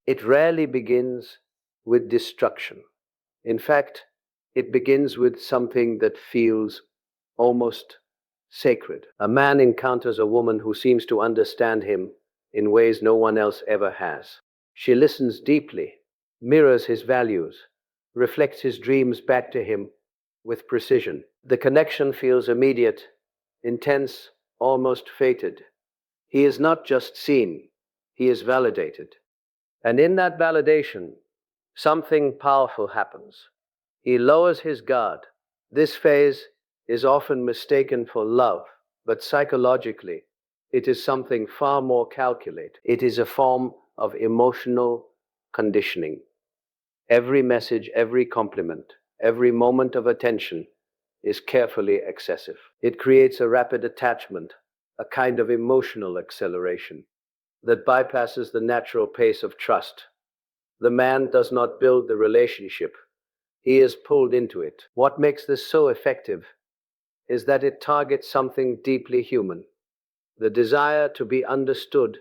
It rarely begins with destruction. In fact, it begins with something that feels almost sacred. A man encounters a woman who seems to understand him in ways no one else ever has. She listens deeply, mirrors his values, reflects his dreams back to him with precision. The connection feels immediate, intense, almost fated. He is not just seen, he is validated. And in that validation, something powerful happens. He lowers his guard. This phase is often mistaken for love, but psychologically, it is something far more calculated. It is a form of emotional conditioning. Every message, every compliment, every moment of attention is carefully excessive. It creates a rapid attachment, a kind of emotional acceleration that bypasses the natural pace of trust. The man does not build the relationship, he is pulled into it. What makes this so effective is that it targets something deeply human, the desire to be understood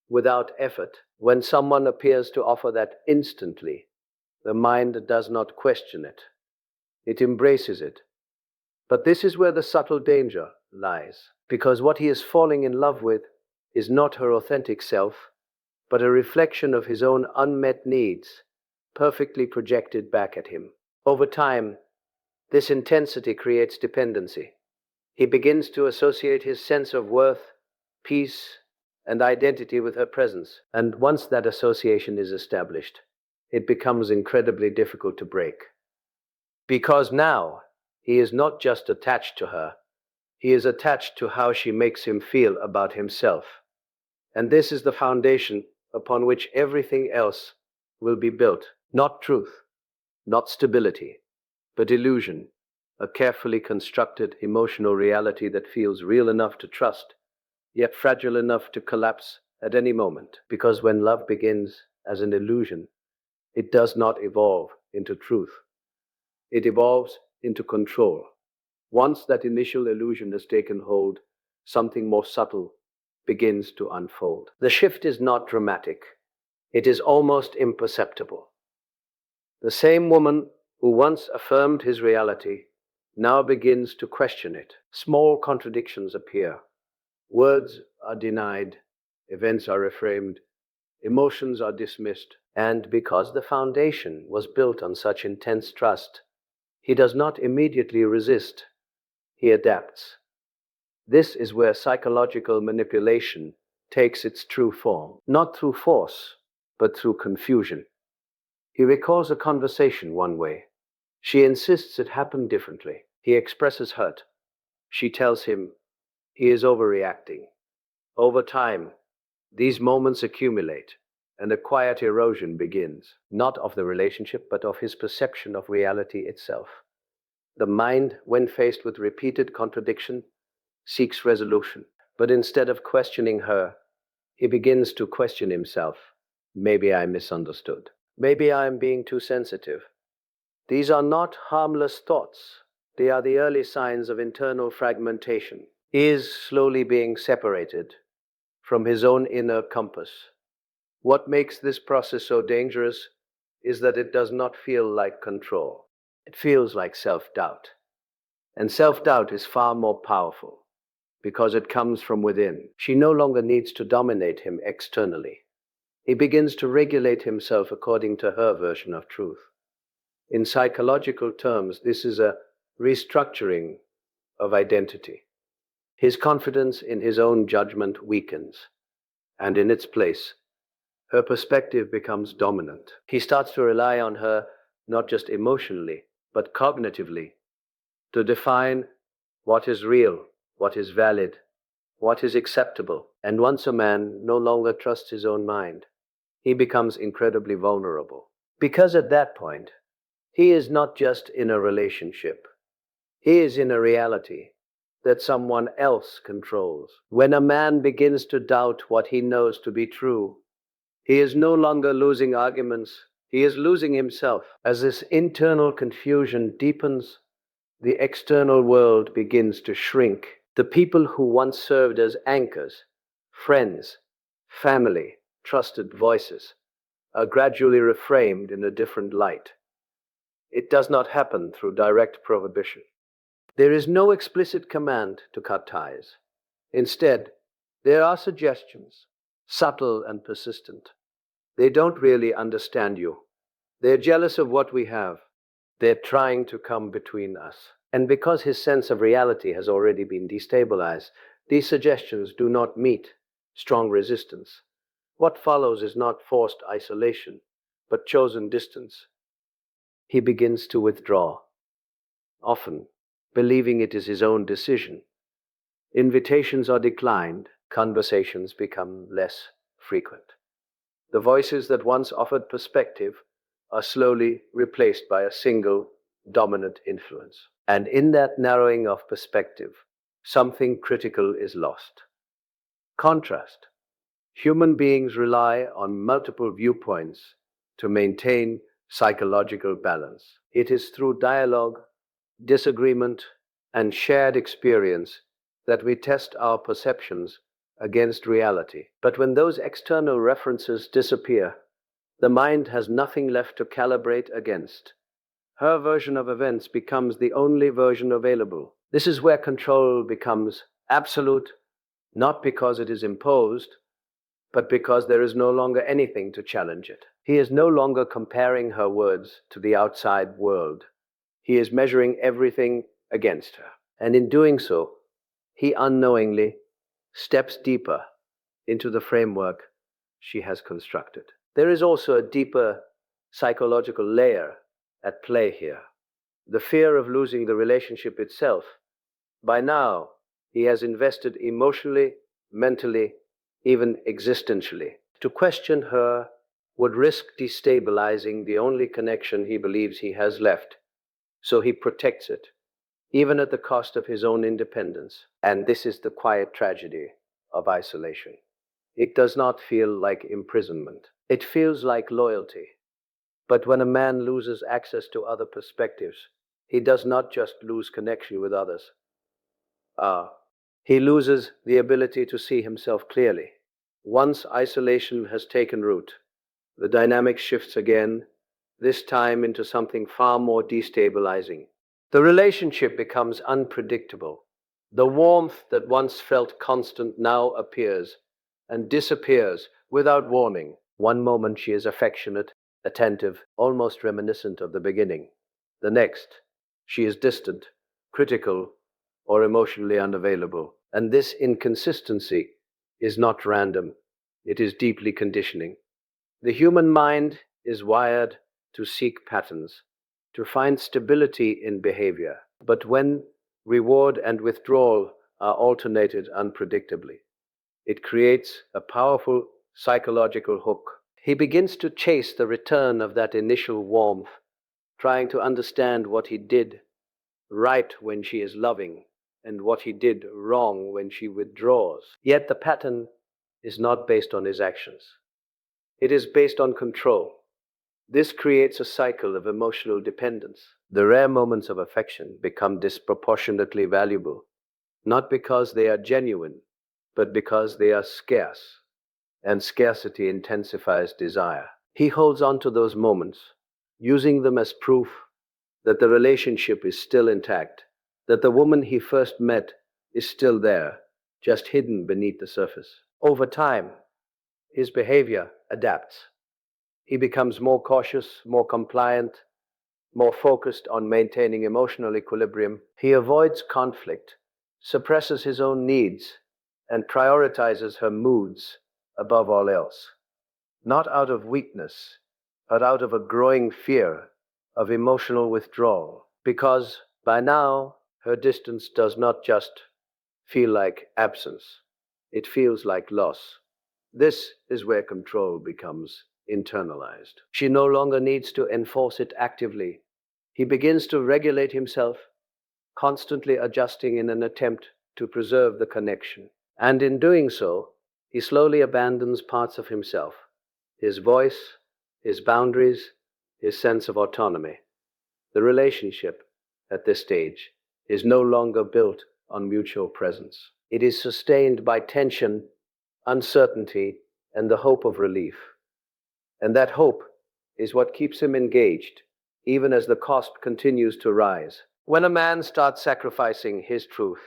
without effort. When someone appears to offer that instantly, the mind does not question it, it embraces it. But this is where the subtle danger lies, because what he is falling in love with is not her authentic self, but a reflection of his own unmet needs, perfectly projected back at him. Over time, this intensity creates dependency. He begins to associate his sense of worth, peace, and identity with her presence. And once that association is established, it becomes incredibly difficult to break. Because now, he is not just attached to her, he is attached to how she makes him feel about himself. And this is the foundation upon which everything else will be built. Not truth, not stability, but illusion, a carefully constructed emotional reality that feels real enough to trust, yet fragile enough to collapse at any moment. Because when love begins as an illusion, it does not evolve into truth. It evolves into control. Once that initial illusion has taken hold, something more subtle begins to unfold. The shift is not dramatic. It is almost imperceptible. The same woman who once affirmed his reality now begins to question it. Small contradictions appear. Words are denied, events are reframed, emotions are dismissed. And because the foundation was built on such intense trust, he does not immediately resist. He adapts. This is where psychological manipulation takes its true form, not through force, but through confusion. He recalls a conversation one way. She insists it happened differently. He expresses hurt. She tells him he is overreacting. Over time, these moments accumulate, and a quiet erosion begins, not of the relationship, but of his perception of reality itself. The mind, when faced with repeated contradiction, seeks resolution. But instead of questioning her, he begins to question himself. Maybe I misunderstood. Maybe I am being too sensitive. These are not harmless thoughts. They are the early signs of internal fragmentation. He is slowly being separated from his own inner compass. What makes this process so dangerous is that it does not feel like control. It feels like self-doubt. And self-doubt is far more powerful because it comes from within. She no longer needs to dominate him externally. He begins to regulate himself according to her version of truth. In psychological terms, this is a restructuring of identity. His confidence in his own judgment weakens, and in its place, her perspective becomes dominant. He starts to rely on her not just emotionally, but cognitively, to define what is real, what is valid, what is acceptable. And once a man no longer trusts his own mind, he becomes incredibly vulnerable. Because at that point, he is not just in a relationship. He is in a reality that someone else controls. When a man begins to doubt what he knows to be true, he is no longer losing arguments, he is losing himself. As this internal confusion deepens, the external world begins to shrink. The people who once served as anchors, friends, family, trusted voices, are gradually reframed in a different light. It does not happen through direct prohibition. There is no explicit command to cut ties. Instead, there are suggestions, subtle and persistent. They don't really understand you. They're jealous of what we have. They're trying to come between us. And because his sense of reality has already been destabilized, these suggestions do not meet strong resistance. What follows is not forced isolation, but chosen distance. He begins to withdraw, often believing it is his own decision. Invitations are declined, conversations become less frequent. The voices that once offered perspective are slowly replaced by a single dominant influence. And in that narrowing of perspective, something critical is lost. Contrast. Human beings rely on multiple viewpoints to maintain psychological balance. It is through dialogue, disagreement, and shared experience that we test our perceptions against reality. But when those external references disappear, the mind has nothing left to calibrate against. Her version of events becomes the only version available. This is where control becomes absolute, not because it is imposed, but because there is no longer anything to challenge it. He is no longer comparing her words to the outside world. He is measuring everything against her. And in doing so, he unknowingly steps deeper into the framework she has constructed. There is also a deeper psychological layer at play here. The fear of losing the relationship itself. By now, he has invested emotionally, mentally, even existentially. To question her would risk destabilizing the only connection he believes he has left, so he protects it, even at the cost of his own independence. And this is the quiet tragedy of isolation. It does not feel like imprisonment. It feels like loyalty. But when a man loses access to other perspectives, he does not just lose connection with others. He loses the ability to see himself clearly. Once isolation has taken root, the dynamic shifts again, this time into something far more destabilizing. The relationship becomes unpredictable. The warmth that once felt constant now appears and disappears without warning. One moment she is affectionate, attentive, almost reminiscent of the beginning. The next, she is distant, critical, or emotionally unavailable. And this inconsistency is not random. It is deeply conditioning. The human mind is wired to seek patterns, to find stability in behavior. But when reward and withdrawal are alternated unpredictably, it creates a powerful psychological hook. He begins to chase the return of that initial warmth, trying to understand what he did right when she is loving and what he did wrong when she withdraws. Yet the pattern is not based on his actions. It is based on control. This creates a cycle of emotional dependence. The rare moments of affection become disproportionately valuable, not because they are genuine, but because they are scarce, and scarcity intensifies desire. He holds on to those moments, using them as proof that the relationship is still intact, that the woman he first met is still there, just hidden beneath the surface. Over time, his behavior adapts. He becomes more cautious, more compliant, more focused on maintaining emotional equilibrium. He avoids conflict, suppresses his own needs, and prioritizes her moods above all else. Not out of weakness, but out of a growing fear of emotional withdrawal. Because by now, her distance does not just feel like absence, it feels like loss. This is where control becomes internalized. She no longer needs to enforce it actively. He begins to regulate himself, constantly adjusting in an attempt to preserve the connection. And in doing so, he slowly abandons parts of himself, his voice, his boundaries, his sense of autonomy. The relationship, at this stage, is no longer built on mutual presence. It is sustained by tension, uncertainty, and the hope of relief. And that hope is what keeps him engaged, even as the cost continues to rise. When a man starts sacrificing his truth,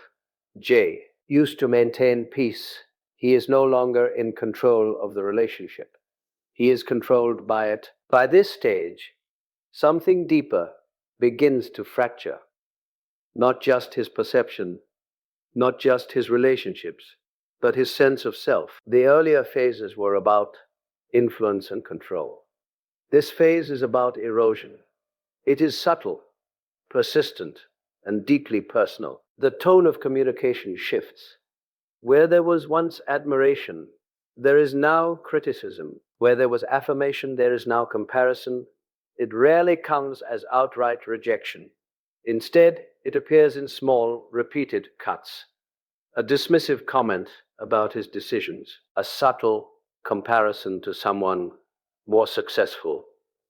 J, used to maintain peace, he is no longer in control of the relationship. He is controlled by it. By this stage, something deeper begins to fracture. Not just his perception, not just his relationships, but his sense of self. The earlier phases were about influence and control. This phase is about erosion. It is subtle, persistent, and deeply personal. The tone of communication shifts. Where there was once admiration, there is now criticism. Where there was affirmation, there is now comparison. It rarely comes as outright rejection. Instead, it appears in small, repeated cuts. A dismissive comment about his decisions, a subtle comparison to someone more successful,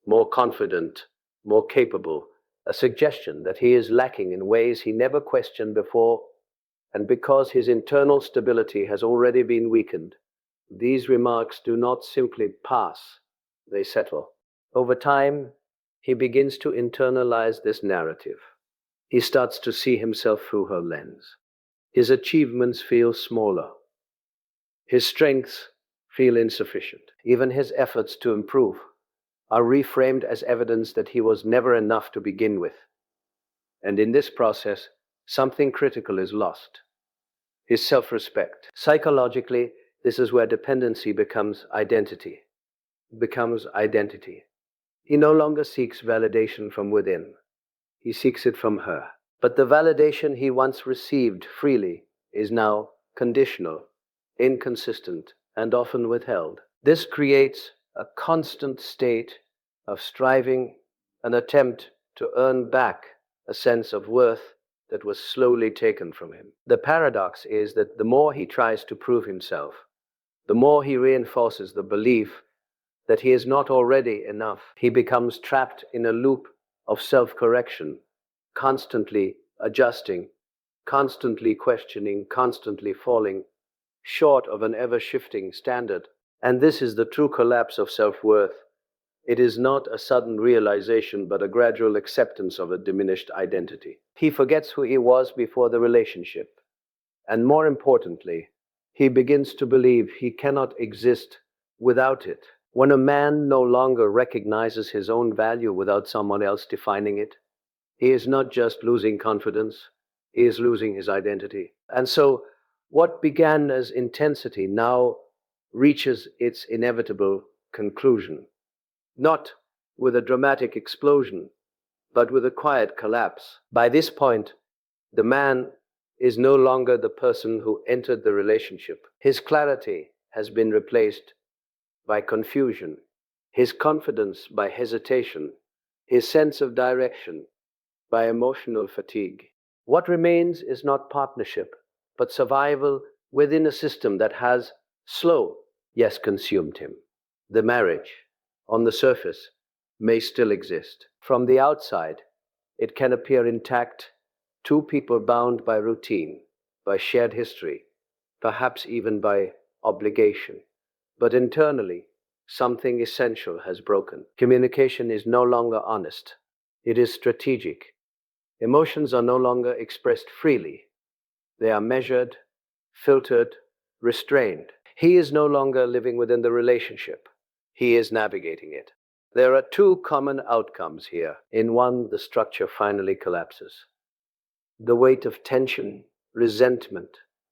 more confident, more capable, a suggestion that he is lacking in ways he never questioned before, and because his internal stability has already been weakened, these remarks do not simply pass, they settle. Over time, he begins to internalize this narrative. He starts to see himself through her lens. His achievements feel smaller. His strengths feel insufficient. Even his efforts to improve are reframed as evidence that he was never enough to begin with. And in this process, something critical is lost. His self-respect. Psychologically, this is where dependency becomes identity. He no longer seeks validation from within. He seeks it from her. But the validation he once received freely is now conditional, inconsistent, and often withheld. This creates a constant state of striving, an attempt to earn back a sense of worth that was slowly taken from him. The paradox is that the more he tries to prove himself, the more he reinforces the belief that he is not already enough. He becomes trapped in a loop of self-correction, constantly adjusting, constantly questioning, constantly falling short of an ever-shifting standard. And this is the true collapse of self-worth. It is not a sudden realization, but a gradual acceptance of a diminished identity. He forgets who he was before the relationship. And more importantly, he begins to believe he cannot exist without it. When a man no longer recognizes his own value without someone else defining it, he is not just losing confidence, he is losing his identity. And so, what began as intensity now reaches its inevitable conclusion. Not with a dramatic explosion, but with a quiet collapse. By this point, the man is no longer the person who entered the relationship. His clarity has been replaced by confusion, his confidence by hesitation, his sense of direction by emotional fatigue. What remains is not partnership, but survival within a system that has yes, consumed him. The marriage, on the surface, may still exist. From the outside, it can appear intact, two people bound by routine, by shared history, perhaps even by obligation. But internally, something essential has broken. Communication is no longer honest. It is strategic. Emotions are no longer expressed freely. They are measured, filtered, restrained. He is no longer living within the relationship. He is navigating it. There are two common outcomes here. In one, the structure finally collapses. The weight of tension, resentment,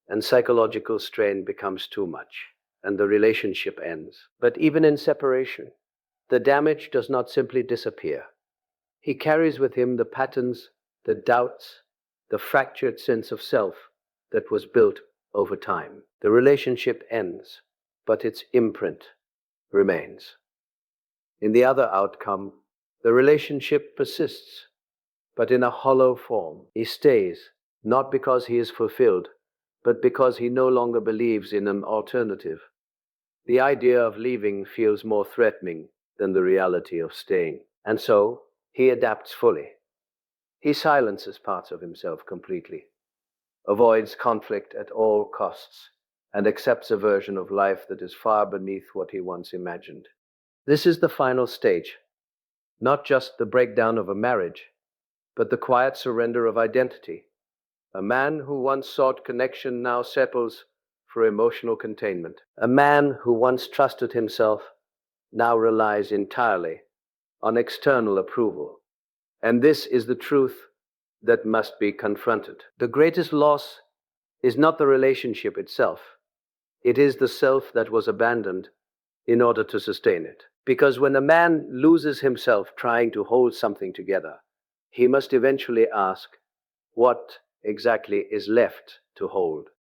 and psychological strain becomes too much, and the relationship ends. But even in separation, the damage does not simply disappear. He carries with him the patterns, the doubts, the fractured sense of self that was built over time. The relationship ends, but its imprint remains. In the other outcome, the relationship persists, but in a hollow form. He stays, not because he is fulfilled, but because he no longer believes in an alternative. The idea of leaving feels more threatening than the reality of staying. And so, he adapts fully. He silences parts of himself completely, avoids conflict at all costs, and accepts a version of life that is far beneath what he once imagined. This is the final stage, not just the breakdown of a marriage, but the quiet surrender of identity. A man who once sought connection now settles for emotional containment. A man who once trusted himself now relies entirely on external approval. And this is the truth that must be confronted. The greatest loss is not the relationship itself, it is the self that was abandoned in order to sustain it. Because when a man loses himself trying to hold something together, he must eventually ask, what exactly is left to hold?